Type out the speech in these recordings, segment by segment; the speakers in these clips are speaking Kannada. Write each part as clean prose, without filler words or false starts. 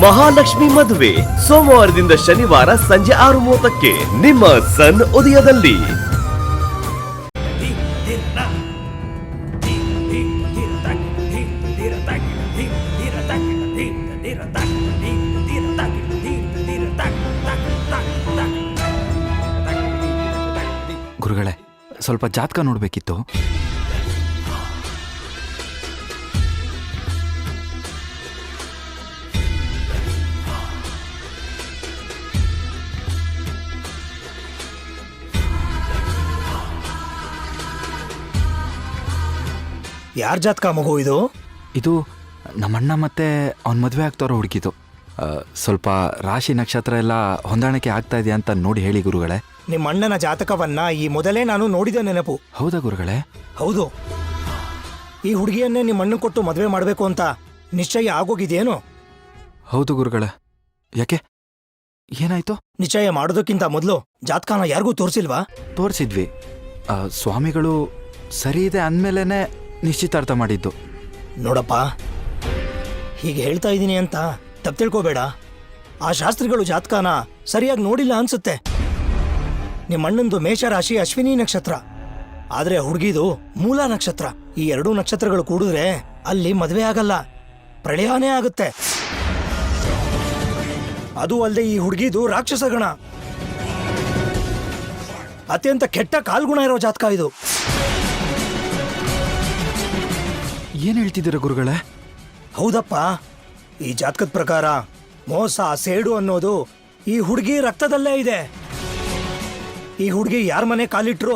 ಮಹಾಲಕ್ಷ್ಮಿ ಮದುವೆ ಸೋಮವಾರದಿಂದ ಶನಿವಾರ ಸಂಜೆ 6:30ಕ್ಕೆ ನಿಮ್ಮ ಸನ್ ಉದಯದಲ್ಲಿ. ಗುರುಗಳೇ, ಸ್ವಲ್ಪ ಜಾತಕ ನೋಡ್ಬೇಕಿತ್ತು. ಯಾರ ಜಾತಕ ಮಗು ಇದು? ಇದು ನಮ್ಮಣ್ಣ ಮತ್ತೆ ಅವನ ಮದುವೆ ಆಗ್ತಾರೋ ಹುಡುಕಿತು. ಸ್ವಲ್ಪ ರಾಶಿ ನಕ್ಷತ್ರ ಎಲ್ಲ ಹೊಂದಾಣಿಕೆ ಆಗ್ತಾ ಇದೆಯಾ ಅಂತ ನೋಡಿ ಹೇಳಿ ಗುರುಗಳೇ. ನಿಮ್ಮ ಅಣ್ಣನ ಜಾತಕವನ್ನ ಈ ಮೊದಲೇ ನಾನು ನೋಡಿದ ನೆನಪು. ಹೌದಾ ಗುರುಗಳೇ? ಹೌದು. ಈ ಹುಡುಗಿಯನ್ನೇ ನಿಮ್ಮ ಅಣ್ಣ ಕೊಟ್ಟು ಮದುವೆ ಮಾಡಬೇಕು ಅಂತ ನಿಶ್ಚಯ ಆಗೋಗಿದೆಯೇನು? ಹೌದು ಗುರುಗಳೇ. ಯಾಕೆ, ಏನಾಯ್ತು? ನಿಶ್ಚಯ ಮಾಡೋದಕ್ಕಿಂತ ಮೊದಲು ಜಾತಕನ ಯಾರಿಗೂ ತೋರಿಸಿಲ್ವಾ? ತೋರಿಸಿದ್ವಿ. ಸ್ವಾಮಿಗಳು ಸರಿ ಇದೆ ಅಂದಮೇಲೆ ನಿಶ್ಚಿತಾರ್ಥ ಮಾಡಿದ್ದು. ನೋಡಪ್ಪ, ಹೀಗೆ ಹೇಳ್ತಾ ಇದ್ದೀನಿ ಅಂತ ತಪ್ಪು ತಿಳ್ಕೋಬೇಡ. ಆ ಶಾಸ್ತ್ರಿಗಳು ಜಾತಕನ ಸರಿಯಾಗಿ ನೋಡಿಲ್ಲ ಅನ್ಸುತ್ತೆ. ನಿಮ್ಮ ಅಣ್ಣಂದು ಮೇಷರಾಶಿ ಅಶ್ವಿನಿ ನಕ್ಷತ್ರ, ಆದ್ರೆ ಹುಡುಗಿದು ಮೂಲ ನಕ್ಷತ್ರ. ಈ ಎರಡೂ ನಕ್ಷತ್ರಗಳು ಕೂಡಿದ್ರೆ ಅಲ್ಲಿ ಮದುವೆ ಆಗಲ್ಲ, ಪ್ರಳಯನೇ ಆಗುತ್ತೆ. ಅದು ಅಲ್ಲದೆ ಈ ಹುಡುಗಿದು ರಾಕ್ಷಸ ಗಣ, ಅತ್ಯಂತ ಕೆಟ್ಟ ಕಾಲ್ಗುಣ ಇರೋ ಜಾತಕ ಇದು. ಏನ್ ಹೇಳ್ತಿದ್ದೀರ ಗುರುಗಳೇ? ಹೌದಪ್ಪ, ಈ ಜಾತಕದ ಪ್ರಕಾರ ಮೋಸ ಸೇಡು ಅನ್ನೋದು ಈ ಹುಡುಗಿ ರಕ್ತದಲ್ಲೇ ಇದೆ. ಈ ಹುಡುಗಿ ಯಾರ ಮನೆ ಕಾಲಿಟ್ರು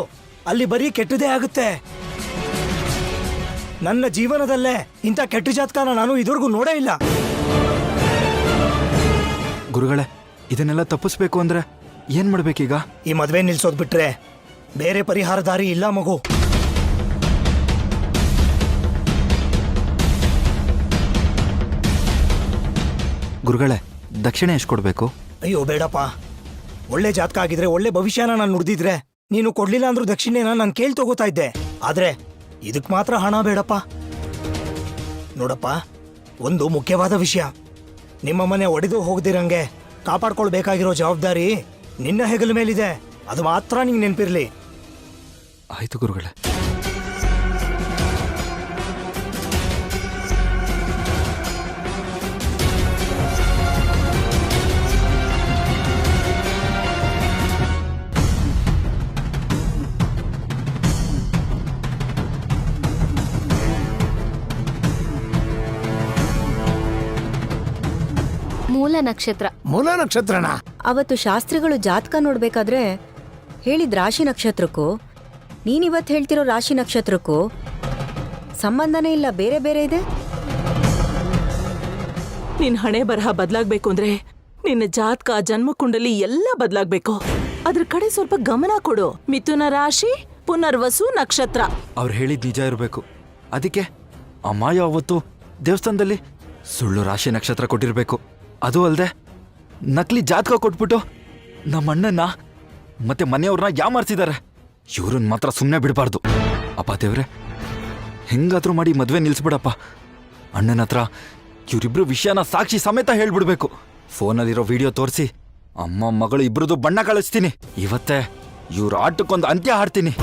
ಅಲ್ಲಿ ಬರೀ ಕೆಟ್ಟದೇ ಆಗುತ್ತೆ. ನನ್ನ ಜೀವನದಲ್ಲೇ ಇಂಥ ಕೆಟ್ಟ ಜಾತಕನ ನಾನು ಇದುವರೆಗೂ ನೋಡೇ ಇಲ್ಲ. ಗುರುಗಳೇ, ಇದನ್ನೆಲ್ಲ ತಪ್ಪಿಸ್ಬೇಕು ಅಂದ್ರೆ ಏನ್ ಮಾಡ್ಬೇಕೀಗ? ಈ ಮದ್ವೆ ನಿಲ್ಸೋದ್ ಬಿಟ್ರೆ ಬೇರೆ ಪರಿಹಾರ ದಾರಿ ಇಲ್ಲ ಮಗು. ಗುರುಗಳೇ, ದಕ್ಷಿಣೆ ಎಷ್ಟು ಕೊಡ್ಬೇಕು? ಅಯ್ಯೋ ಬೇಡಪ್ಪ, ಒಳ್ಳೆ ಜಾತಕ ಆಗಿದ್ರೆ ಒಳ್ಳೆ ಭವಿಷ್ಯನ ನಾನು ನುಡ್ದಿದ್ರೆ ನೀನು ಕೊಡ್ಲಿಲ್ಲ ಅಂದ್ರೂ ದಕ್ಷಿಣೆನ ನಾನು ಕೇಳಿ ತಗೋತಾ ಇದ್ದೆ. ಆದ್ರೆ ಇದಕ್ ಮಾತ್ರ ಹಣ ಬೇಡಪ್ಪ. ನೋಡಪ್ಪ, ಒಂದು ಮುಖ್ಯವಾದ ವಿಷಯ, ನಿಮ್ಮ ಮನೆ ಒಡೆದು ಹೋಗದಿರಂಗೆ ಕಾಪಾಡ್ಕೊಳ್ಬೇಕಾಗಿರೋ ಜವಾಬ್ದಾರಿ ನಿನ್ನ ಹೆಗಲ ಮೇಲಿದೆ. ಅದು ಮಾತ್ರ ನಿಂಗೆ ನೆನಪಿರ್ಲಿ. ಆಯ್ತು ಗುರುಗಳೇ. ಮೂಲ ನಕ್ಷತ್ರನ ಅವತ್ತು ಶಾಸ್ತ್ರಿಗಳು ಜಾತಕ ನೋಡ್ಬೇಕಾದ್ರೆ ಹೇಳಿದ ರಾಶಿ ನಕ್ಷತ್ರಕ್ಕೂ ನೀನಿವತ್ತು ಹೇಳ್ತಿರೋ ರಾಶಿ ನಕ್ಷತ್ರಕ್ಕೂ ಸಂಬಂಧನೇ ಇಲ್ಲ, ಬೇರೆ ಬೇರೆ ಇದೆ. ನಿನ್ ಹಣೆ ಬರಹ ಬದಲಾಗ್ಬೇಕು ಅಂದ್ರೆ ನಿನ್ನ ಜಾತಕ, ಜನ್ಮಕುಂಡಲಿ ಎಲ್ಲ ಬದಲಾಗ್ಬೇಕು. ಅದ್ರ ಕಡೆ ಸ್ವಲ್ಪ ಗಮನ ಕೊಡು. ಮಿಥುನ ರಾಶಿ, ಪುನರ್ವಸು ನಕ್ಷತ್ರ. ಅವ್ರು ಹೇಳಿದ್ ನಿಜ ಇರಬೇಕು. ಅದಕ್ಕೆ ಅಮ್ಮಾಯ ಅವತ್ತು ದೇವಸ್ಥಾನದಲ್ಲಿ ಸುಳ್ಳು ರಾಶಿ ನಕ್ಷತ್ರ ಕೊಟ್ಟಿರ್ಬೇಕು. ಅದು ಅಲ್ಲದೆ ನಕಲಿ ಜಾತಕ ಕೊಟ್ಬಿಟ್ಟು ನಮ್ಮ ಅಣ್ಣನ ಮತ್ತೆ ಮನೆಯವ್ರನ್ನ ಯಾಮಾರ್ಸಿದ್ದಾರೆ. ಇವ್ರನ್ನ ಮಾತ್ರ ಸುಮ್ಮನೆ ಬಿಡಬಾರ್ದು. ಅಪ್ಪ ದೇವ್ರೆ, ಹೆಂಗಾದ್ರೂ ಮಾಡಿ ಮದುವೆ ನಿಲ್ಸ್ಬಿಡಪ್ಪ. ಅಣ್ಣನ ಹತ್ರ ಇವರಿಬ್ರು ವಿಷಯನ ಸಾಕ್ಷಿ ಸಮೇತ ಹೇಳ್ಬಿಡ್ಬೇಕು. ಫೋನಲ್ಲಿರೋ ವಿಡಿಯೋ ತೋರಿಸಿ ಅಮ್ಮ ಮಗಳು ಇಬ್ರದ್ದು ಬಣ್ಣ ಕಳಿಸ್ತೀನಿ. ಇವತ್ತೇ ಇವ್ರ ಆಟಕ್ಕೊಂದು ಅಂತ್ಯ ಹಾಡ್ತೀನಿ.